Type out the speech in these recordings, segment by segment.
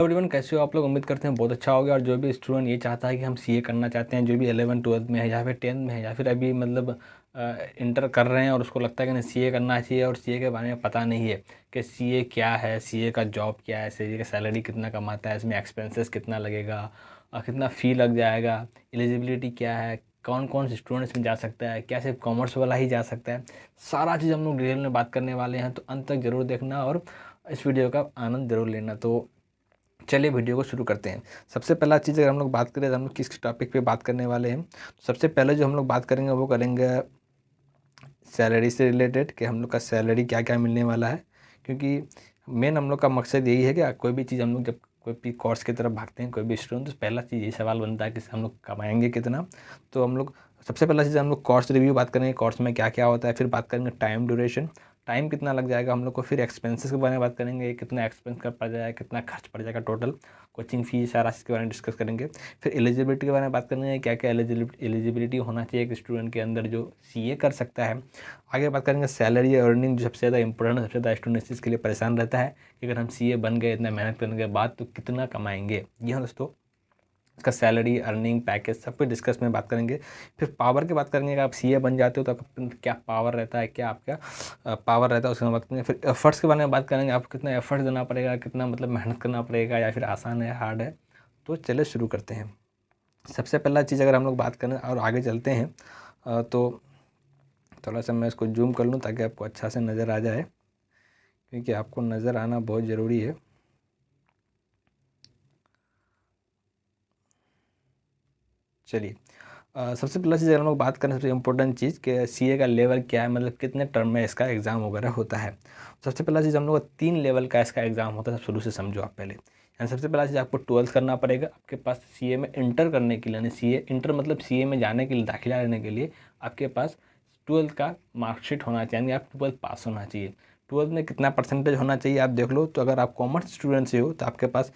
Everyone, कैसे हो आप लोग। उम्मीद करते हैं बहुत अच्छा हो गया। और जो भी स्टूडेंट ये चाहता है कि हम सीए करना चाहते हैं, जो भी 11 12 में है या फिर 10 में है या फिर अभी मतलब इंटर कर रहे हैं और उसको लगता है कि नहीं सीए करना चाहिए और सीए के बारे में पता नहीं है कि सीए क्या है, सीए का जॉब क्या है, सीए का सैलरी कितना कमाता है, इसमें एक्सपेंसेस कितना लगेगा और कितना फ़ी लग जाएगा, एलिजिबिलिटी क्या है, कौन कौन से स्टूडेंट इसमें जा सकता है, क्या सिर्फ कॉमर्स वाला ही जा सकता है, सारा चीज़ हम लोग डिटेल में बात करने वाले हैं। तो अंत तक ज़रूर देखना और इस वीडियो का आनंद ज़रूर लेना। तो चलिए वीडियो को शुरू करते हैं। सबसे पहला चीज़, अगर हम लोग बात करें तो हम लोग किस टॉपिक पे बात करने वाले हैं, तो सबसे पहले जो हम लोग बात करेंगे वो करेंगे सैलरी से रिलेटेड, कि हम लोग का सैलरी क्या क्या मिलने वाला है। क्योंकि मेन हम लोग का मकसद यही है कि कोई भी चीज़ हम लोग जब कोई भी कोर्स की तरफ भागते हैं, कोई भी स्टूडेंट, तो पहला चीज़ ये सवाल बनता है कि हम लोग कमाएंगे कितना। तो हम लोग सबसे पहला चीज़ हम लोग कोर्स रिव्यू बात करेंगे, कोर्स में क्या क्या होता है। फिर बात करेंगे टाइम ड्यूरेशन, टाइम कितना लग जाएगा हम लोग को। फिर एक्सपेंसेस के बारे में बात करेंगे, कितना एक्सपेंस का पड़ जाएगा, कितना खर्च पड़ जाएगा टोटल, कोचिंग फीस, सारा चीज़ के बारे में डिस्कस करेंगे। फिर एलिजिबिलिटी के बारे में बात करेंगे, क्या क्या एलिजिबिलिटी होना चाहिए एक स्टूडेंट के अंदर जो सीए कर सकता है। आगे बात करेंगे सैलरी अर्निंग, जो सबसे ज़्यादा इंपॉर्टेंट है, सबसे ज़्यादा स्टूडेंट इस चीज़ के लिए परेशान रहता है कि अगर हम सीए बन गए, इतना मेहनत करने के बाद तो कितना कमाएंगे। जी हाँ दोस्तों, इसका सैलरी अर्निंग पैकेज सब कुछ डिस्कस में बात करेंगे। फिर पावर की बात करेंगे, अगर आप सीए बन जाते हो तो आपका क्या पावर रहता है, क्या आपका पावर रहता है, उसके बात करेंगे। फिर एफर्ट्स के बारे में बात करेंगे, आपको कितना एफर्ट्स देना पड़ेगा, कितना मतलब मेहनत करना पड़ेगा, या फिर आसान है हार्ड है। तो चलिए शुरू करते हैं। सबसे पहला चीज़ अगर हम लोग बात करें और आगे चलते हैं, तो थोड़ा सा मैं इसको जूम कर लूँ ताकि आपको अच्छा से नज़र आ जाए, क्योंकि आपको नज़र आना बहुत ज़रूरी है। चलिए, सबसे पहला चीज़ अगर हम लोग बात करें, सबसे इम्पोर्टेंट चीज़ कि सीए का लेवल क्या है, मतलब कितने टर्म में इसका एग्ज़ाम वगैरह होता है। सबसे पहला चीज़ हम लोग का 3 लेवल का इसका एग्ज़ाम होता है, सब शुरू से समझो आप पहले। यानी सबसे पहला चीज़ आपको 12th करना पड़ेगा। आपके पास सीए में इंटर करने के लिए, यानी सीए इंटर मतलब सीए में जाने के लिए, दाखिला लेने के लिए आपके पास 12th का मार्कशीट होना चाहिए, यानी आप 12th पास होना चाहिए। 12th में कितना परसेंटेज होना चाहिए आप देख लो। तो अगर आप कॉमर्स स्टूडेंट से हो तो आपके पास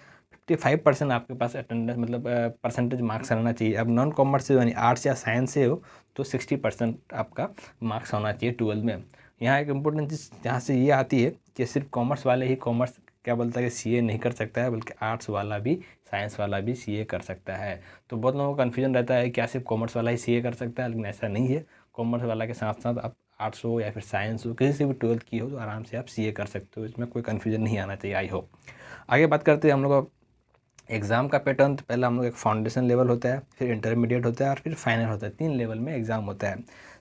55% आपके पास अटेंडेंस मतलब परसेंटेज मार्क्स रहना चाहिए। अब नॉन कॉमर्स से यानी आर्ट्स या साइंस से हो तो 60% आपका मार्क्स होना चाहिए 12 में। यहाँ एक इम्पोर्टेंट चीज़ यहाँ से ये आती है कि सिर्फ कॉमर्स वाले ही कॉमर्स क्या बोलता है कि सीए नहीं कर सकता है, बल्कि आर्ट्स वाला भी, साइंस वाला भी सीए कर सकता है। तो बहुत लोगों को कन्फ्यूजन रहता है क्या सिर्फ कॉमर्स वाला ही सीए कर सकता है, लेकिन ऐसा नहीं है। कॉमर्स वाला के साथ साथ आप आर्ट्स हो या फिर साइंस हो, किसी से भी 12th की हो तो आराम से आप सीए कर सकते हो। इसमें कोई कन्फ्यूजन नहीं आना चाहिए, आई होप। आगे बात करते हैं हम लोग एग्ज़ाम का पैटर्न। तो पहला हम लोग एक फाउंडेशन लेवल होता है, फिर इंटरमीडिएट होता है और फिर फाइनल होता है। 3 लेवल में एग्ज़ाम होता है।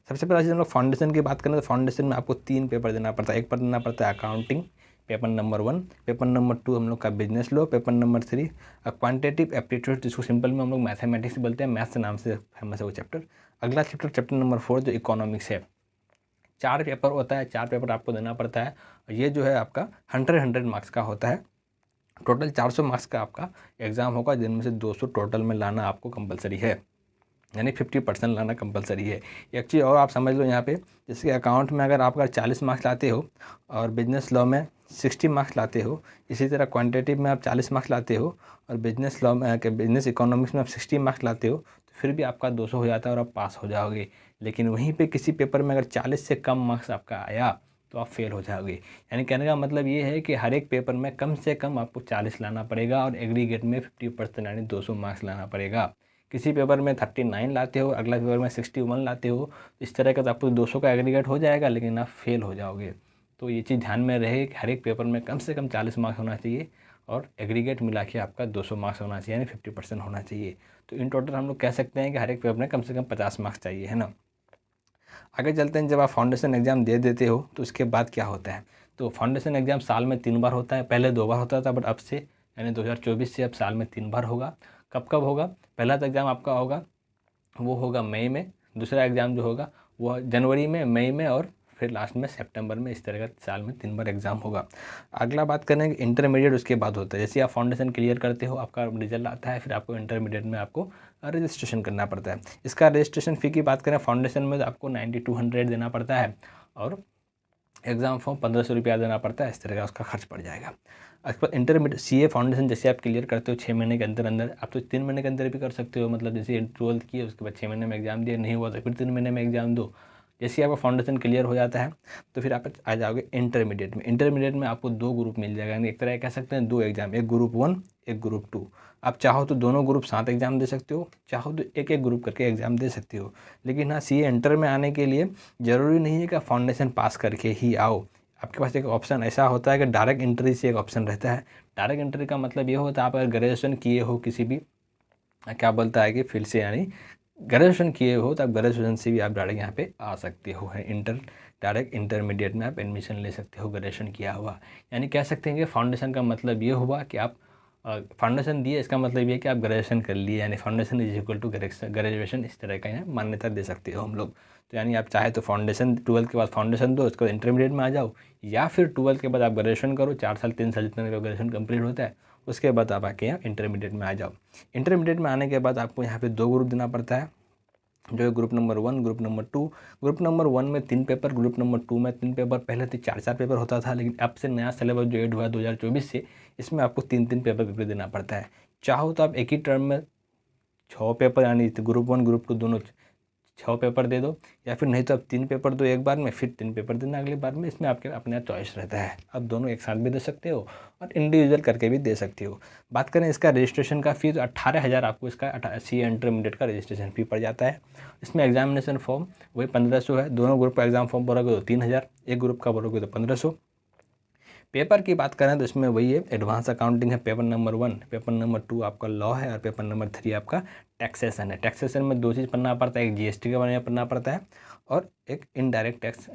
सबसे पहला चीज़ हम लोग फाउंडेशन की बात करें तो फाउंडेशन में आपको 3 पेपर देना पड़ता है। एक पेपर देना पड़ता है accounting, paper number 1, paper number 2 हम लोग का business law, paper number 3 quantitative aptitude, जिसको सिंपल में हम लोग मैथमेटिक्स बोलते हैं, मैथ्स के नाम से फेमस है वो चैप्टर। अगला चैप्टर, चैप्टर नंबर 4 जो इकोनॉमिक्स है। 4 पेपर होता है, 4 पेपर आपको देना पड़ता है। ये जो है आपका 100 मार्क्स का होता है। टोटल 400 मार्क्स का आपका एग्ज़ाम होगा, जिनमें से 200 टोटल में लाना आपको कंपलसरी है, यानी 50% लाना कंपलसरी है। एक चीज़ और आप समझ लो यहाँ पे, जैसे कि अकाउंट में अगर आप 40 मार्क्स लाते हो और बिजनेस लॉ में 60 मार्क्स लाते हो, इसी तरह क्वांटिटेटिव में आप 40 मार्क्स लाते हो और बिजनेस लॉ में बिजनेस इकोनॉमिक्स में आप 60 मार्क्स लाते हो, तो फिर भी आपका 200 हो जाता है और आप पास हो जाओगे। लेकिन वहीं पर किसी पेपर में अगर 40 से कम मार्क्स आपका आया तो आप फेल हो जाओगे। यानी कहने का मतलब ये है कि हर एक पेपर में कम से कम आपको 40 लाना पड़ेगा और एग्रीगेट में 50% यानी 200 मार्क्स लाना पड़ेगा। किसी पेपर में 39 लाते हो, अगला पेपर में 61 लाते हो, इस तरह का तो आपको 200 का एग्रीगेट हो जाएगा, लेकिन आप फेल हो जाओगे। तो ये चीज़ ध्यान में रहे कि हर एक पेपर में कम से कम 40 मार्क्स होना चाहिए और एग्रीगेट मिला के आपका 200 मार्क्स होना चाहिए, यानी 50% होना चाहिए। तो इन टोटल हम लोग कह सकते हैं कि हर एक पेपर में कम से कम 50 मार्क्स चाहिए, है ना। आगे चलते हैं, जब आप फाउंडेशन एग्ज़ाम दे देते हो तो उसके बाद क्या होता है। तो फाउंडेशन एग्ज़ाम साल में 3 बार होता है, पहले 2 बार होता था, बट अब से यानी 2024 से अब साल में 3 बार होगा। कब कब होगा। पहला तो एग्ज़ाम आपका होगा वो होगा मई में, दूसरा एग्ज़ाम जो होगा वो जनवरी में, मई में और फिर लास्ट में सितंबर में। इस तरह का साल में 3 बार एग्ज़ाम होगा। अगला बात करें कि इंटरमीडिएट उसके बाद होता है। जैसे आप फाउंडेशन क्लियर करते हो, आपका रिजल्ट आता है, फिर आपको इंटरमीडिएट में आपको रजिस्ट्रेशन करना पड़ता है। इसका रजिस्ट्रेशन फ़ी की बात करें, फाउंडेशन में तो आपको 9200 देना पड़ता है और एग्ज़ाम फॉर्म 1500 रुपया देना पड़ता है। इस तरह का उसका खर्च पड़ जाएगा। उसके बाद इंटरमीडिएट सीए फाउंडेशन जैसे आप क्लियर करते हो 6 महीने के अंदर अंदर, आप तो 3 महीने के अंदर भी कर सकते हो। मतलब जैसे 12th की उसके बाद 6 महीने में एग्ज़ाम दिया, नहीं हुआ तो फिर 3 महीने में एग्ज़ाम दो। जैसे ही आपका फाउंडेशन क्लियर हो जाता है तो फिर आप आ जाओगे इंटरमीडिएट में। इंटरमीडिएट में आपको 2 ग्रुप मिल जाएगा, यानी एक तरह कह सकते हैं 2 एग्जाम, एक ग्रुप 1 एक ग्रुप 2। आप चाहो तो दोनों ग्रुप साथ एग्जाम दे सकते हो, चाहो तो एक एक ग्रुप करके एग्जाम दे सकते हो। लेकिन हाँ, सीए इंटर में आने के लिए ज़रूरी नहीं है कि आप फाउंडेशन पास करके ही आओ। आपके पास एक ऑप्शन ऐसा होता है कि डायरेक्ट एंट्री से एक ऑप्शन रहता है। डायरेक्ट एंट्री का मतलब ये होता है आप अगर ग्रेजुएशन किए हो किसी भी क्या बोलता है कि फील्ड से, यानी ग्रेजुएशन किए हो तो आप ग्रेजुएशन से भी आप डायरेक्ट यहाँ पे आ सकते हो। है डायरेक्ट इंटरमीडिएट में आप एडमिशन ले सकते हो ग्रेजुएशन किया हुआ। यानी कह सकते हैं कि फाउंडेशन का मतलब ये हुआ कि आप फाउंडेशन दिए, इसका मतलब ये कि आप ग्रेजुएशन कर लिए, यानी foundation is equal to graduation, इस तरह का यहाँ मान्यता दे सकते हो हम लोग। तो यानी आप चाहे तो फाउंडेशन 12 के बाद फाउंडेशन दो, उसके बाद इंटरमीडिएट में आ जाओ, या फिर 12 के बाद आप ग्रेजुएशन करो, 4 साल 3 साल जितना ग्रेजुएशन कंप्लीट होता है, उसके बाद आप आके यहाँ इंटरमीडिएट में आ जाओ। इंटरमीडिएट में आने के बाद आपको यहाँ पे 2 ग्रुप देना पड़ता है, जो है group number 1 group number 2। Group number 1 में 3 पेपर, ग्रुप नंबर 2 में 3 पेपर। पहले तो 4 पेपर होता था, लेकिन अब से नया सिलेबस जो ऐड हुआ 2024 से, इसमें आपको 3 पेपर देना पड़ता है। चाहो तो आप एक ही टर्म में 6 पेपर, यानी ग्रुप 1 ग्रुप 2 दोनों 6 पेपर दे दो, या फिर नहीं तो आप 3 पेपर दो एक बार में, फिर 3 पेपर देना अगली बार में। इसमें आपके अपना चॉइस रहता है, आप दोनों एक साथ भी दे सकते हो और इंडिविजुअल करके भी दे सकते हो। बात करें इसका रजिस्ट्रेशन का फीस, 18,000 आपको इसका सीए इंटरमीडिएट का रजिस्ट्रेशन फी पड़ जाता है। इसमें एग्जामिनेशन फॉर्म वही 1500 है। दोनों ग्रुप का एग्जाम फॉर्म भरोगे तो 3000, एक ग्रुप का भरोगे तो 1500। पेपर की बात करें तो इसमें वही है, एडवांस अकाउंटिंग है पेपर नंबर 1, पेपर नंबर 2 आपका लॉ है, और पेपर नंबर 3 आपका टैक्सेशन है। टैक्सेशन में 2 चीज़ पढ़ना पड़ता है, एक जीएसटी के बारे में पढ़ना पड़ता है और एक इनडायरेक्ट टैक्स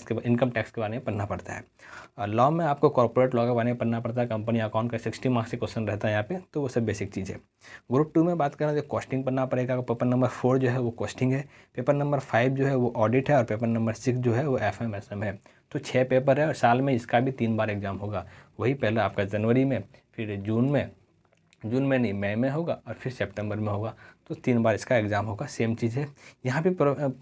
के इनकम टैक्स के बारे में पढ़ना पड़ता है। और लॉ में आपको कॉर्पोरेट लॉ के बारे में पढ़ना पड़ता है, कंपनी अकाउंट का 60 मार्क्स से क्वेश्चन रहता है यहाँ पे, तो वो सब बेसिक चीज़ है। ग्रुप 2 में बात करें तो कॉस्टिंग पढ़ना पड़ेगा। पेपर नंबर 4 जो है वो कॉस्टिंग है, पेपर नंबर 5 जो है वो ऑडिट है, और पेपर नंबर 6 जो है वो एफएमएसएम है। तो 6 पेपर है, और साल में इसका भी 3 बार एग्जाम होगा। वही पहला आपका जनवरी में, फिर जून में नहीं मई में होगा, और फिर सितंबर में होगा। तो 3 बार इसका एग्ज़ाम होगा। सेम चीज़ है यहाँ पे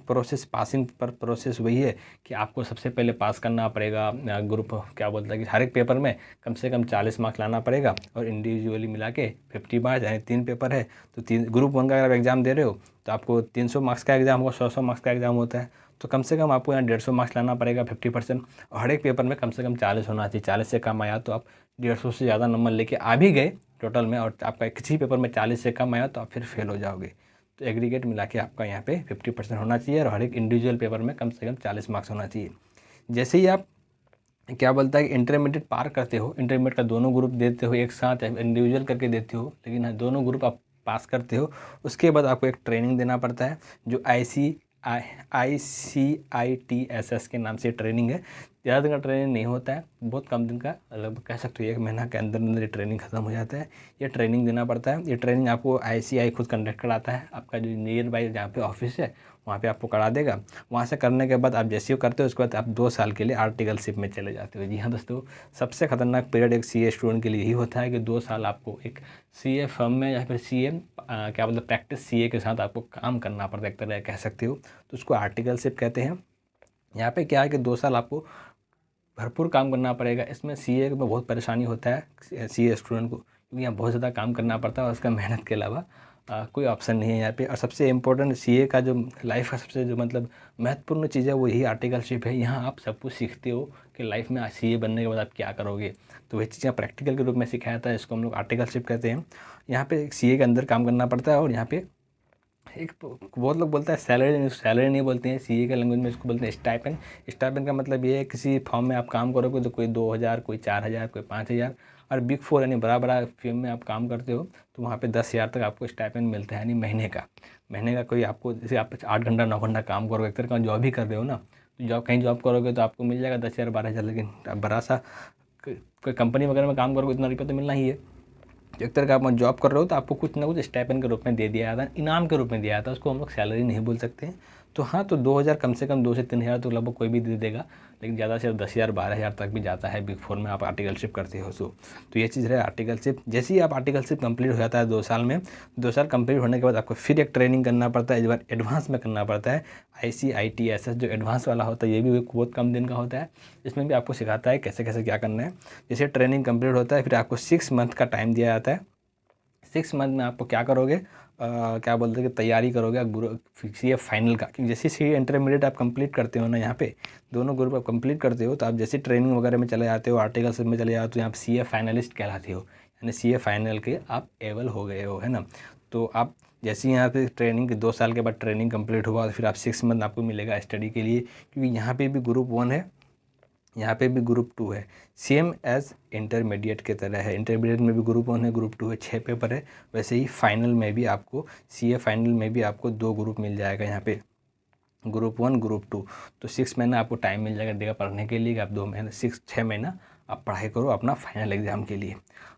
प्रोसेस, पासिंग पर प्रोसेस वही है कि आपको सबसे पहले पास करना पड़ेगा। ग्रुप क्या बोलता है कि हर एक पेपर में कम से कम 40 मार्क्स लाना पड़ेगा, और इंडिविजुअली मिला के 50 मार्क्स, यानी 3 पेपर है तो ग्रुप 1 का अगर एग्ज़ाम दे रहे हो तो आपको 300 मार्क्स का एग्ज़ाम होगा, 100 मार्क्स का एग्ज़ाम होता है। तो कम से कम आपको यहाँ 150 मार्क्स लाना पड़ेगा, 50%। और हर एक पेपर में कम से कम 40 होना चाहिए। 40 से कम आया तो आप 150 से ज़्यादा नंबर लेके आ भी गए टोटल में, और आपका किसी पेपर में 40 से कम आया तो आप फिर फेल हो जाओगे। तो एग्रीगेट मिला के आपका यहाँ पे 50% होना चाहिए, और हर एक इंडिविजुअल पेपर में कम से कम 40 मार्क्स होना चाहिए। जैसे ही आप क्या बोलता है कि इंटरमीडिएट पार करते हो, इंटरमीडिएट का दोनों ग्रुप देते हो एक साथ, इंडिविजुअल करके देते हो, लेकिन हाँ दोनों ग्रुप आप पास करते हो, उसके बाद आपको एक ट्रेनिंग देना पड़ता है, जो ICITSS के नाम से ट्रेनिंग है। ज़्यादा दिन का ट्रेनिंग नहीं होता है, बहुत कम दिन का, लगभग कह सकते हो 1 महीना के अंदर अंदर ये ट्रेनिंग खत्म हो जाता है। ये ट्रेनिंग देना पड़ता है। ये ट्रेनिंग आपको ICI खुद कंडक्ट कराता है, आपका जो नियर बाई जहाँ पे ऑफिस है वहाँ पे आपको करा देगा। वहाँ से करने के बाद आप जैसे ही करते हो उसके बाद आप 2 साल के लिए आर्टिकलशिप में चले जाते हो। जी हाँ दोस्तों, सबसे खतरनाक पीरियड एक सीए स्टूडेंट के लिए यही होता है कि 2 साल आपको एक सीए फर्म में, या फिर सीए क्या बोलते प्रैक्टिस सीए के साथ आपको काम करना पड़ता है, एक तरह कह सकते हो। तो उसको आर्टिकलशिप कहते हैं। यहाँ पे क्या है कि 2 साल आपको भरपूर काम करना पड़ेगा। इसमें सीए में बहुत परेशानी होता है सीए स्टूडेंट को, क्योंकि यहाँ बहुत ज़्यादा काम करना पड़ता है, और उसका मेहनत के अलावा कोई ऑप्शन नहीं है यहाँ पे। और सबसे इम्पोर्टेंट सीए का जो लाइफ का सबसे जो मतलब महत्वपूर्ण चीज़ है वो यही आर्टिकलशिप है। यहाँ आप सब कुछ सीखते हो कि लाइफ में सीए बनने के बाद आप क्या करोगे, तो वही चीज़ें प्रैक्टिकल के रूप में सिखाया जाता है, इसको हम लोग आर्टिकलशिप कहते हैं। यहाँ पे सीए के अंदर काम करना पड़ता है, और यहाँ पे एक बहुत लोग बोलते हैं सैलरी नहीं बोलते हैं, सीए के लैंग्वेज में इसको बोलते हैं स्टाइपेंड। स्टाइपेंड का मतलब ये है किसी फॉर्म में आप काम करोगे तो कोई 2000, कोई 4000, कोई 5000, और बिग 4 यानी बड़ा बड़ा फर्म में आप काम करते हो तो वहाँ पे 10,000 तक आपको स्टाइपेंड मिलता है, यानी महीने का कोई आपको, जैसे आप 8 घंटा 9 घंटा काम करोगे, एक तरह का जॉब ही कर रहे हो ना, तो कहीं जॉब करोगे तो आपको मिल जाएगा 10,000 12,000, लेकिन बड़ा सा कोई कंपनी वगैरह में काम करोगे इतना रुपया तो मिलना ही है। एक तरह का आप जॉब कर रहे हो तो आपको कुछ ना कुछ स्टाइपेंड के रूप में दे दिया जाता है, इनाम के रूप में दिया जाता है, उसको हम लोग सैलरी नहीं बोल सकते हैं। तो हाँ, तो 2000 कम से कम 2 से 3 हज़ार तो लगभग कोई भी दे देगा, लेकिन ज़्यादा से 10,000 12,000 तक भी जाता है बिग 4 में आप आर्टिकलशिप करते हो। तो ये चीज़ है आर्टिकलशिप। जैसे ही आप आर्टिकलशिप कंप्लीट हो जाता है 2 साल में, 2 साल कंप्लीट होने के बाद आपको फिर एक ट्रेनिंग करना पड़ता है, इस बार एडवांस में करना पड़ता है। ICITSS जो एडवांस वाला होता है, ये भी बहुत कम दिन का होता है। इसमें भी आपको सिखाता है कैसे कैसे क्या करना है। जैसे ट्रेनिंग कंप्लीट होता है फिर आपको 6 मंथ का टाइम दिया जाता है, 6 मंथ में आपको क्या करोगे, क्या बोलते हैं कि तैयारी करोगे ग्रुप सी ए फाइनल का, क्योंकि जैसे सी इंटरमीडिएट आप कंप्लीट करते हो ना, यहाँ पे दोनों ग्रुप आप कंप्लीट करते हो तो आप जैसे ट्रेनिंग वगैरह में चले जाते हो, आर्टिकल्स में चले जाते हो, यहाँ पे सी ए फाइनलिस्ट कहलाते हो, यानी सी ए फाइनल के आप एबल हो गए हो, है ना। तो आप जैसे यहाँ पे ट्रेनिंग के 2 साल के बाद ट्रेनिंग कंप्लीट हुआ तो फिर आप 6 मंथ आपको मिलेगा स्टडी के लिए, क्योंकि यहाँ पे भी ग्रुप 1 है, यहाँ पे भी ग्रुप 2 है, सेम एज इंटरमीडिएट के तरह है। इंटरमीडिएट में भी ग्रुप 1 है, ग्रुप 2 है, 6 पेपर है। वैसे ही फाइनल में भी आपको सीए फाइनल में भी आपको 2 ग्रुप मिल जाएगा, यहाँ पे ग्रुप 1 ग्रुप 2। तो 6 महीना आपको टाइम मिल जाएगा देगा पढ़ने के लिए, आप 2 महीने 6 महीना आप पढ़ाई करो अपना फाइनल एग्ज़ाम के लिए।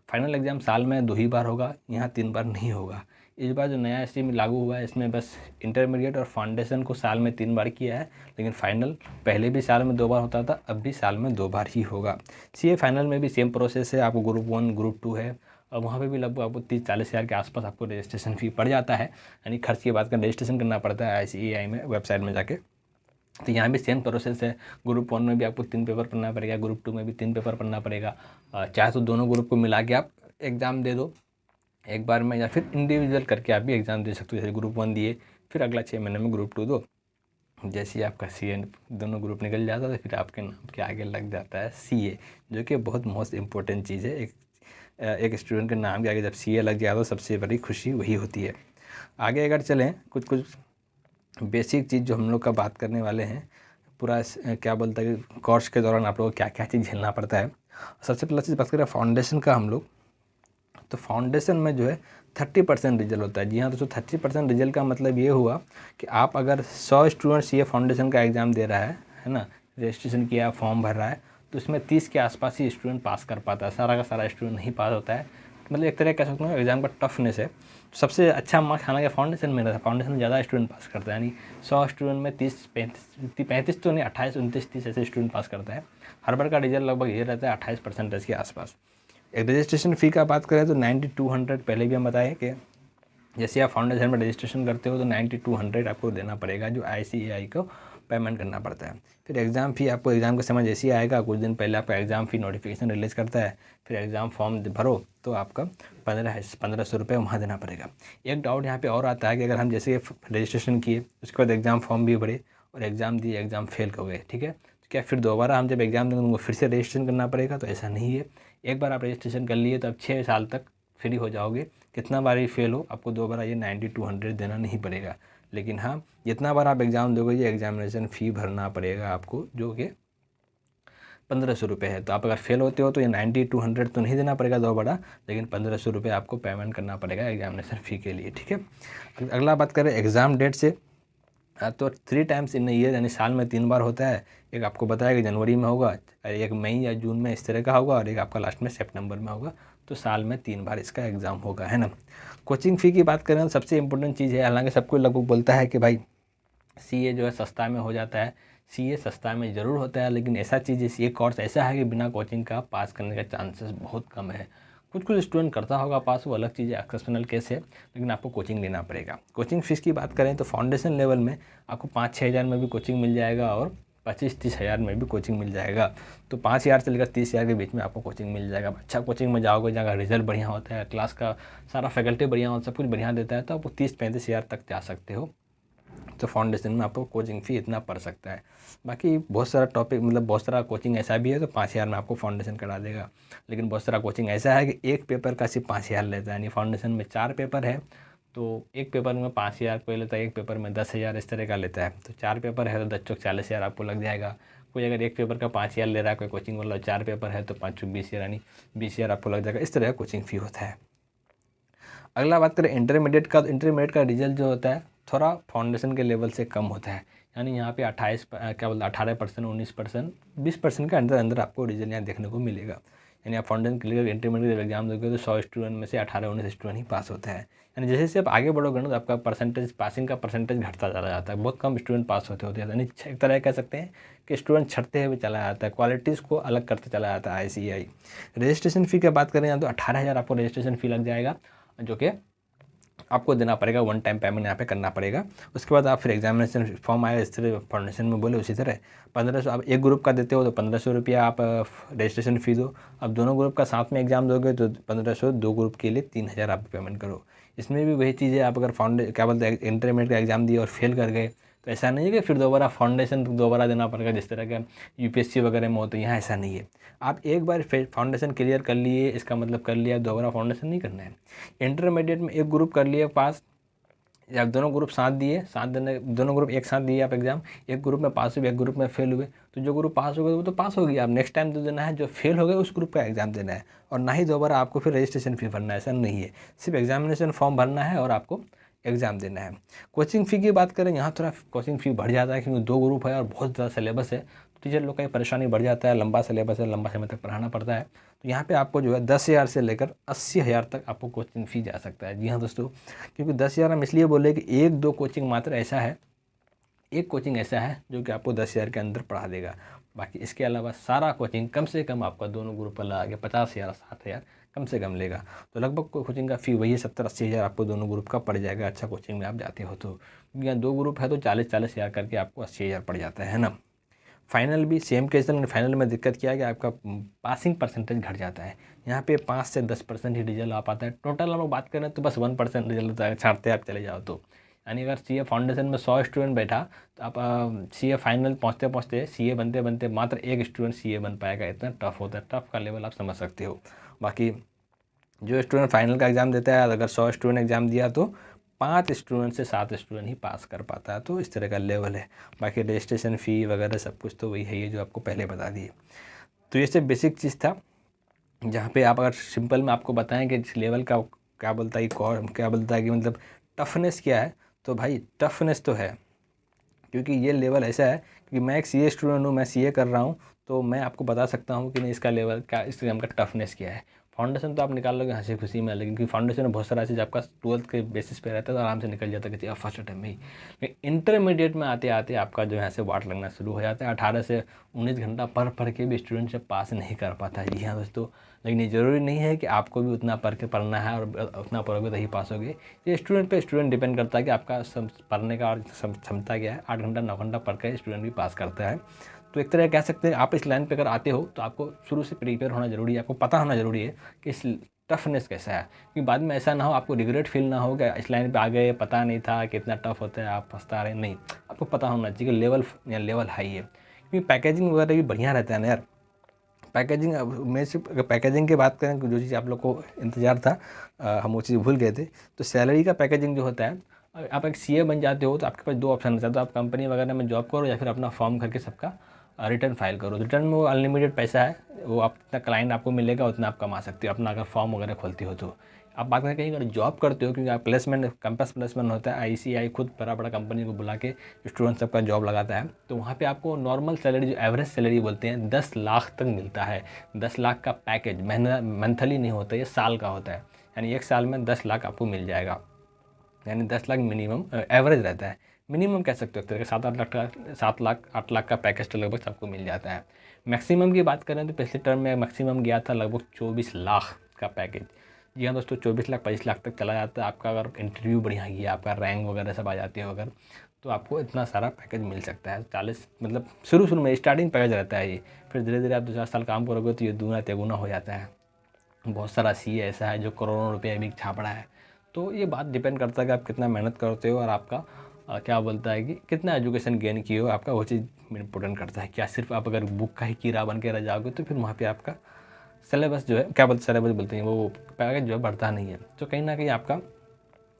फाइनल एग्ज़ाम साल में 2 ही बार होगा, यहाँ 3 बार नहीं होगा। इस बार जो नया स्ट्रीम लागू हुआ है इसमें बस इंटरमीडिएट और फाउंडेशन को साल में 3 बार किया है, लेकिन फाइनल पहले भी साल में 2 बार होता था, अब भी साल में 2 बार ही होगा। सीए फाइनल में भी सेम प्रोसेस है, आपको ग्रुप 1 ग्रुप 2 है, और वहाँ पे भी लगभग आपको 30-40 हज़ार के आसपास आपको रजिस्ट्रेशन फ़ी पड़ जाता है, यानी खर्च की बात करें रजिस्ट्रेशन करना पड़ता है ICAI में वेबसाइट में जाके। तो यहाँ भी सेम प्रोसेस है, ग्रुप 1 में भी आपको 3 पेपर पढ़ना पड़ेगा, ग्रुप 2 में भी 3 पेपर पढ़ना पड़ेगा। चाहे तो दोनों ग्रुप को मिला के आप एग्ज़ाम दे दो एक बार में, या फिर इंडिविजुअल करके आप भी एग्ज़ाम दे सकते हो। जैसे ग्रुप 1 दिए, फिर अगला 6 महीने में ग्रुप 2 दो, जैसे ही आपका CA दोनों ग्रुप निकल जाता है तो फिर आपके नाम के आगे लग जाता है CA, जो कि बहुत मोस्ट इम्पोर्टेंट चीज़ है। एक स्टूडेंट के नाम के आगे जब CA लग जाए तो सबसे बड़ी खुशी वही होती है। आगे अगर चलें, कुछ बेसिक चीज़ जो हम लोग का बात करने वाले हैं, पूरा क्या बोलता है कि कोर्स के दौरान आप लोगों को क्या क्या चीज़ झेलना पड़ता है। सबसे पहला चीज़ बात करें फाउंडेशन का हम लोग, तो फाउंडेशन में जो है 30% रिजल्ट होता है। जी हाँ दोस्तों, 30% रिजल्ट का मतलब ये हुआ कि आप अगर 100 स्टूडेंट CA फाउंडेशन का एग्ज़ाम दे रहा है ना, रजिस्ट्रेशन किया, फॉर्म भर रहा है, तो इसमें 30 के आसपास ही स्टूडेंट पास कर पाता है, सारा का सारा स्टूडेंट नहीं पास होता है। मतलब एक तरह कह सकते हो एग्ज़ाम का टफनेस है। सबसे अच्छा मार्क्स हालांकि फाउंडेशन में रहता है, फाउंडेशन में ज़्यादा स्टूडेंट पास करता है, यानी 100 स्टूडेंट में 35 तो नहीं, 28 29 30 ऐसे स्टूडेंट पास करता है। हर बार का रिजल्ट लगभग ये रहता है 28% के आसपास। एक रजिस्ट्रेशन फ़ी का बात करें तो 9200, पहले भी हम बताए कि जैसे आप फाउंडेशन में रजिस्ट्रेशन करते हो तो 9200 आपको देना पड़ेगा, जो ICAI को पेमेंट करना पड़ता है। फिर एग्ज़ाम फ़ी आपको एग्ज़ाम का समय जैसे ही आएगा, कुछ दिन पहले आपका एग्ज़ाम फ़ी नोटिफिकेशन रिलीज़ करता है, फिर एग्ज़ाम फॉर्म भरो तो आपका 1500 रुपये वहाँ देना पड़ेगा। एक डाउट यहाँ पे और आता है कि अगर हम जैसे रजिस्ट्रेशन किए उसके बाद एग्ज़ाम फॉर्म भी भरे और एग्ज़ाम दिए, एग्ज़ाम फेल हो गए, ठीक है, तो क्या फिर दोबारा हम जब एग्ज़ाम देंगे उनको फिर से रजिस्ट्रेशन करना पड़ेगा? तो ऐसा नहीं है। एक बार आप रजिस्ट्रेशन कर लिए तो आप 6 साल तक फ्री हो जाओगे। कितना बार ही फेल हो, आपको दोबारा ये 9200 देना नहीं पड़ेगा। लेकिन हाँ, जितना बार आप एग्ज़ाम दोगे ये एग्ज़ामिनेशन फ़ी भरना पड़ेगा आपको, जो कि 1500 रुपये है। तो आप अगर फेल होते हो तो ये 9200 तो नहीं देना पड़ेगा दोबारा, लेकिन 1500 रुपये आपको पेमेंट करना पड़ेगा एग्ज़ामिनेशन फ़ी के लिए, ठीक है। अगला बात करें एग्ज़ाम डेट से, तो 3 टाइम्स इन ईयर, यानी साल में 3 बार होता है। एक आपको बताया कि जनवरी में होगा, एक मई या जून में इस तरह का होगा, और एक आपका लास्ट में सितंबर में होगा। तो साल में 3 बार इसका एग्ज़ाम होगा, है ना। कोचिंग फ़ी की बात करें तो सबसे इम्पोर्टेंट चीज़ है, हालांकि सबको लगभग बोलता है कि भाई CA जो है सस्ता में हो जाता है। CA सस्ता में ज़रूर होता है, लेकिन ऐसा चीज़ है, CA कोर्स ऐसा है कि बिना कोचिंग का पास करने का चांसेस बहुत कम है। कुछ स्टूडेंट करता होगा पास, वो अलग चीज़ है, एक्सेप्शनल केस है, लेकिन आपको कोचिंग लेना पड़ेगा। कोचिंग फ़ीस की बात करें तो फाउंडेशन लेवल में आपको 5-6 हज़ार में भी कोचिंग मिल जाएगा, और 25-30 हज़ार में भी कोचिंग मिल जाएगा। तो 5 हज़ार से लेकर 30 हज़ार के बीच में आपको कोचिंग मिल जाएगा। अच्छा कोचिंग में जाओगे, जहाँ रिजल्ट बढ़िया होता है, क्लास का सारा फैकल्टी बढ़िया होता है, सब कुछ बढ़िया देता है, तो आपको 30-35 हज़ार तक जा सकते हो। तो फाउंडेशन में आपको कोचिंग फ़ी इतना पड़ सकता है। बाकी बहुत सारा टॉपिक, मतलब बहुत सारा कोचिंग ऐसा भी है तो 5 हज़ार में आपको फाउंडेशन करा देगा, लेकिन बहुत सारा कोचिंग ऐसा है कि एक पेपर का सिर्फ 5 हज़ार लेता है। यानी फाउंडेशन में 4 पेपर है तो एक पेपर में 5 हज़ार कोई लेता है, एक पेपर में 10 हज़ार, इस तरह का लेता है। तो 4 पेपर है तो 10 चौक 40 हज़ार आपको लग जाएगा। कोई अगर एक पेपर का 5 हज़ार ले रहा है, कोई कोचिंग वाला 4 पेपर है तो 5 चौक 20 हज़ार, यानी 20 हज़ार आपको लग जाएगा। इस तरह का कोचिंग फ़ी होता है। अगला बात करें इंटरमीडिएट का, तो इंटरमीडिएट का रिजल्ट जो होता है थोड़ा फाउंडेशन के लेवल से कम होता है। यानी यहाँ पे 18%, 19%, 20% के अंदर अंदर आपको रिजल्ट यहाँ देखने को मिलेगा। यानी आप फाउंडेशन क्लियर इंटरमीडिएट एग्जाम दोगे तो 100 स्टूडेंट में से 18-19 स्टूडेंट ही पास होता है। यानी जैसे जैसे आप आगे बढ़ोगे ना तो आपका परसेंटेज, पासिंग का परसेंटेज घटता चला जाता है। बहुत कम स्टूडेंट पास होते हैं। यानी एक तरह कह सकते हैं कि स्टूडेंट छटते हुए चला जाता है, क्वालिटीज़ को अलग करते चला जाता है ICAI। रजिस्ट्रेशन फ़ी की बात करें तो 18 हज़ार आपको रजिस्ट्रेशन फ़ी लग जाएगा, जो कि आपको देना पड़ेगा, वन टाइम पेमेंट यहाँ पे करना पड़ेगा। उसके बाद आप फिर एग्जामिनेशन फॉर्म आया, इस तरह फाउंडेशन में बोले उसी तरह 1500 आप एक ग्रुप का देते हो तो 1500 रुपया आप रजिस्ट्रेशन फ़ी दो। अब दोनों ग्रुप का साथ में एग्जाम दोगे तो 1500, दो ग्रुप के लिए 3000 आप पेमेंट करो। इसमें भी वही चीज़ है, आप अगर क्या बोलते हैं इंटरमीडिएट का एग्ज़ाम दिए और फेल कर गए तो ऐसा नहीं है कि फिर दोबारा फाउंडेशन दोबारा देना पड़ेगा, जिस तरह का यूपीएससी वगैरह में होता है। यहाँ ऐसा नहीं है, आप एक बार फाउंडेशन क्लियर कर लिए, इसका मतलब कर लिया, दोबारा फाउंडेशन नहीं करना है। इंटरमीडिएट में एक ग्रुप कर लिए पास, या दोनों ग्रुप साथ दिए, साथ देने दोनों ग्रुप एक साथ दिए आप एग्ज़ाम, एक ग्रुप में पास हुए एक ग्रुप में फेल हुए, तो जो ग्रुप पास हो गए वो तो पास हो गया, आप नेक्स्ट टाइम तो देना है, जो फेल हो गए उस ग्रुप का एग्ज़ाम देना है, और ना ही दोबारा आपको फिर रजिस्ट्रेशन फ़ी भरना है, ऐसा नहीं है। सिर्फ एग्जामिनेशन फॉर्म भरना है और आपको एग्ज़ाम देना है। कोचिंग फ़ी की बात करें, यहाँ थोड़ा कोचिंग फ़ी बढ़ जाता है क्योंकि दो ग्रुप है और बहुत ज़्यादा सिलेबस है, तो टीचर लोग का परेशानी बढ़ जाता है, लंबा सिलेबस है, लंबा समय तक पढ़ाना पड़ता है। तो यहाँ पे आपको जो है 10,000 से लेकर 80,000 तक आपको कोचिंग फ़ी जा सकता है। जी हाँ दोस्तों, क्योंकि 10,000 हम इसलिए बोले कि एक दो कोचिंग मात्र ऐसा है, एक कोचिंग ऐसा है जो कि आपको 10,000 के अंदर पढ़ा देगा। बाकी इसके अलावा सारा कोचिंग कम से कम आपका दोनों ग्रुप पर लगा के 50,000 60,000 कम से कम लेगा। तो लगभग कोचिंग का फ़ी वही 70-80,000 आपको दोनों ग्रुप का पड़ जाएगा, अच्छा कोचिंग में आप जाते हो तो। क्योंकि यहाँ दो ग्रुप है तो 40,000 करके आपको 80,000 पड़ जाता है ना। फाइनल भी सेम केस है, फाइनल में दिक्कत क्या है कि आपका पासिंग परसेंटेज घट जाता है। यहाँ पे 5 से 10% ही रिजल्ट आ पाता है। टोटल हम लोग बात करें तो बस 1% रिजल्ट होता है, छाड़ते आप चले जाओ तो। यानी अगर सीए फाउंडेशन में 100 स्टूडेंट बैठा तो आप सीए फाइनल पहुँचते पहुँचते सीए बनते बनते मात्र एक स्टूडेंट सीए बन पाएगा। इतना टफ होता है, टफ का लेवल आप समझ सकते हो। बाकी जो स्टूडेंट फाइनल का एग्ज़ाम देता है, अगर 100 स्टूडेंट एग्ज़ाम दिया तो 5 स्टूडेंट से 7 स्टूडेंट ही पास कर पाता है। तो इस तरह का लेवल है। बाकी रजिस्ट्रेशन फ़ी वगैरह सब कुछ तो वही है, ये जो आपको पहले बता दिए। तो ये सब बेसिक चीज़ था, जहाँ पे आप अगर सिंपल में आपको बताएं कि इस लेवल का क्या बोलता है, क्या बोलता है कि मतलब टफनेस क्या है, तो भाई टफनेस तो है, क्योंकि ये लेवल ऐसा है कि मैं एक सीए स्टूडेंट हूँ, मैं सीए कर रहा हूँ, तो मैं आपको बता सकता हूँ कि नहीं इसका लेवल क्या, इस एग्जाम का टफनेस क्या है। फाउंडेशन तो आप निकाल लोगे हंसी खुशी में, लेकिन क्योंकि फाउंडेशन में बहुत सारा चीज़ आपका 12th के बेसिस पे रहता है तो आराम से निकल जाता है कि फर्स्ट अटैम्प्ट में ही। लेकिन इंटरमीडिएट में आते आते आपका जो है से वाट लगना शुरू हो जाता है। 18 से 19 घंटा पढ़ के भी स्टूडेंट से पास नहीं कर पाता है। जी हाँ दोस्तों, लेकिन ये ज़रूरी नहीं है कि आपको भी उतना पढ़ के पढ़ना है और उतना पढ़ोगे तो ही पास होगे। ये स्टूडेंट पे स्टूडेंट डिपेंड करता है कि आपका पढ़ने का और क्षमता क्या है। 8 घंटा 9 घंटा पढ़ के स्टूडेंट भी पास करता है। तो एक तरह कह सकते हैं आप इस लाइन पे अगर आते हो तो आपको शुरू से प्रिपेयर होना ज़रूरी है, आपको पता होना ज़रूरी है कि इस टफनेस कैसा है, क्योंकि बाद में ऐसा ना हो आपको रिग्रेट फील ना हो कि इस लाइन पे आ गए, पता नहीं था कि इतना टफ होता है, आप पछता रहे। नहीं, आपको पता होना चाहिए कि लेवल हाई है, क्योंकि पैकेजिंग वगैरह भी बढ़िया रहता है ना यार। पैकेजिंग में से अगर पैकेजिंग की बात करें, जो चीज़ आप लोग को इंतज़ार था हम वो चीज़ भूल गए थे। तो सैलरी का पैकेजिंग जो होता है, आप एक सीए बन जाते हो तो आपके पास दो ऑप्शन रहता है, तो आप कंपनी वगैरह में जॉब करो या फिर अपना फॉर्म करके सबका रिटर्न फाइल करो। रिटर्न में वो अनलिमिटेड पैसा है, वो आप जितना क्लाइंट आपको मिलेगा उतना आप कमा सकते हो अपना अगर फॉर्म वगैरह खोलते हो तो। आप बात करें कहीं अगर जॉब करते हो, क्योंकि आप प्लेसमेंट कैंपस प्लेसमेंट होता है, आईसीआई खुद बड़ा बड़ा कंपनी को बुला के स्टूडेंट सबका जॉब लगाता है, तो वहाँ पे आपको नॉर्मल सैलरी जो एवरेज सैलरी बोलते हैं 10 लाख तक मिलता है। 10 लाख का पैकेज मंथली नहीं होता, ये साल का होता है, यानी एक साल में 10 लाख आपको मिल जाएगा। यानी 10 लाख मिनिमम एवरेज रहता है, मिनिमम कह सकते हो, 7 लाख का पैकेज तो लगभग सबको मिल जाता है। मैक्सिमम की बात करें तो पिछले टर्म में मैक्सिमम गया था लगभग 24 लाख का पैकेज। जी हाँ दोस्तों, 24 लाख 25 लाख तक चला जाता है आपका, अगर इंटरव्यू बढ़िया गया, आपका रैंक वगैरह सब आ जाती है अगर, तो आपको इतना सारा पैकेज मिल सकता है। 40 मतलब शुरू में स्टार्टिंग पैकेज रहता है ये, फिर धीरे धीरे आप 2-4 साल काम करोगे तो ये दूना तेगुना हो जाता है। बहुत सारा सीए ऐसा है जो करोड़ों रुपये भी छाप रहा है। तो ये बात डिपेंड करता है कि आप कितना मेहनत करते हो और आपका क्या बोलता है कि कितना एजुकेशन गेन किए हो, आपका वो चीज़ इंपॉर्टेंट करता है। क्या सिर्फ आप अगर बुक का ही कीड़ा बन के रह जाओगे तो फिर वहाँ पे आपका सिलेबस जो है, क्या बोलते सिलेबस बोलते हैं, वो पैकेज जो है बढ़ता नहीं है। तो कहीं ना कहीं आपका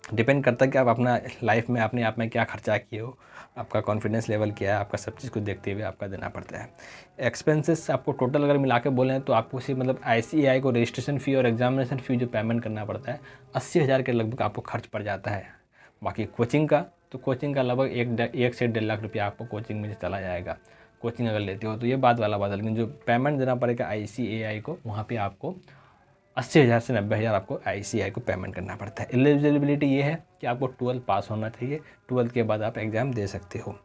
डिपेंड करता है कि आप अपना लाइफ में अपने आप में क्या खर्चा किए हो, आपका कॉन्फिडेंस लेवल क्या है, आपका सब चीज़ को देखते हुए आपका देना पड़ता है। एक्सपेंसेस आपको टोटल अगर मिला के बोलें तो आपको सिर्फ मतलब आईसीएआई को रजिस्ट्रेशन फ़ी और एग्जामिनेशन फ़ी जो पेमेंट करना पड़ता है 80,000 के लगभग आपको खर्च पड़ जाता है। बाकी कोचिंग का तो कोचिंग का लगभग 1 से 1.5 लाख रुपया आपको कोचिंग में चला जाएगा, कोचिंग अगर लेते हो तो। ये बात वाला बात है, लेकिन जो पेमेंट देना पड़ेगा आईसीएआई को, वहाँ पर आपको 80,000 से 90,000 आपको आईसीएआई को पेमेंट करना पड़ता है। एलिजिबिलिटी ये है कि आपको 12 पास होना चाहिए, 12 के बाद आप एग्ज़ाम दे सकते हो।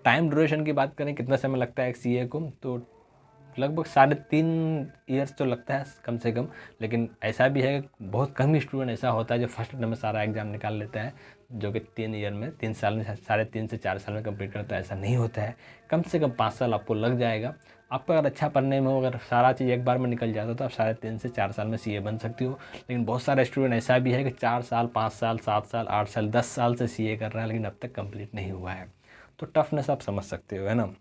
टाइम ड्यूरेशन की बात करें कितना समय लगता है एक सीए को, तो लगभग 3.5 ईयर्स तो लगता है कम से कम। लेकिन ऐसा भी है कि बहुत कम ही स्टूडेंट ऐसा होता है जो फर्स्ट अटेम्प्ट में सारा एग्ज़ाम निकाल लेता है, जो कि 3 ईयर में 3 साल में 3.5 से 4 साल में कंप्लीट करता है। ऐसा नहीं होता है, कम से कम 5 साल आपको लग जाएगा। आपको अगर अच्छा पढ़ने में हो, अगर सारा चीज़ एक बार में निकल जाता तो आप 3.5 से 4 साल में सीए बन सकती हो। लेकिन बहुत सारे स्टूडेंट ऐसा भी है कि 4 साल 5 साल 7 साल 8 साल 10 साल से सीए कर रहा है, लेकिन अब तक कंप्लीट नहीं हुआ है। तो टफनेस आप समझ सकते हो, है ना।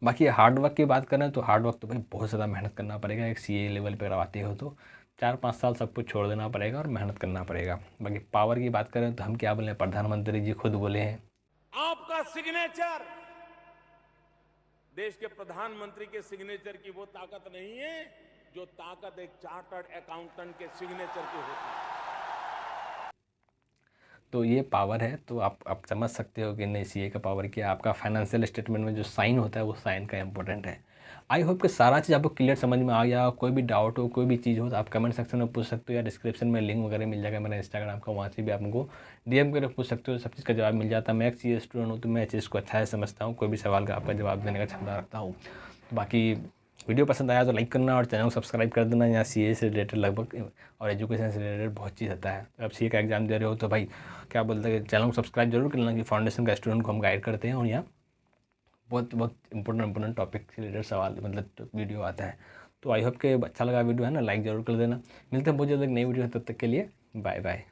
बाकी हार्ड वर्क की बात करें तो हार्ड वर्क तो भाई बहुत ज़्यादा मेहनत करना पड़ेगा। एक सीए लेवल पर आते हो तो 4-5 साल सब कुछ छोड़ देना पड़ेगा और मेहनत करना पड़ेगा। बाकी पावर की बात करें तो हम क्या बोले, प्रधानमंत्री जी खुद बोले हैं, आपका सिग्नेचर देश के प्रधानमंत्री के सिग्नेचर की वो ताकत नहीं है जो ताकत एक चार्टर्ड अकाउंटेंट के सिग्नेचर की होती है। तो ये पावर है। तो आप समझ सकते हो कि नहीं सीए का पावर क्या है। आपका फाइनेंशियल स्टेटमेंट में जो साइन होता है वो साइन का इंपॉर्टेंट है। आई होप कि सारा चीज़ आपको क्लियर समझ में आ गया। कोई भी डाउट हो, कोई भी चीज़ हो तो आप कमेंट सेक्शन में पूछ सकते हो, या डिस्क्रिप्शन में लिंक वगैरह मिल जाएगा मेरा इंस्टाग्राम का, वहाँ से भी आप हमको डीएम करके पूछ सकते हो। सब चीज़ का जवाब मिल जाता है। मैं एक सीए स्टूडेंट हूँ तो मैं चीज़ को अच्छा है समझता हूँ, कोई भी सवाल का आपका जवाब देने का क्षमता रखता हूँ। बाकी वीडियो पसंद आया तो लाइक करना और चैनल को सब्सक्राइब कर देना। यहाँ सीए से रिलेटेड लगभग और एजुकेशन से रिलेटेड बहुत चीज़ आता है। अब सीए का एग्जाम दे रहे हो तो भाई क्या बोलते हैं, चैनल को सब्सक्राइब जरूर कर लेना कि फाउंडेशन का स्टूडेंट को हम गाइड करते हैं और यहाँ बहुत बहुत इंपॉर्टेंट टॉपिक से रिलेटेड सवाल मतलब वीडियो आता है। तो आई होप कि अच्छा लगा वीडियो, है ना, लाइक ज़रूर कर देना। मिलते हैं बहुत जल्द एक नई वीडियो, तब तक के लिए बाय बाय।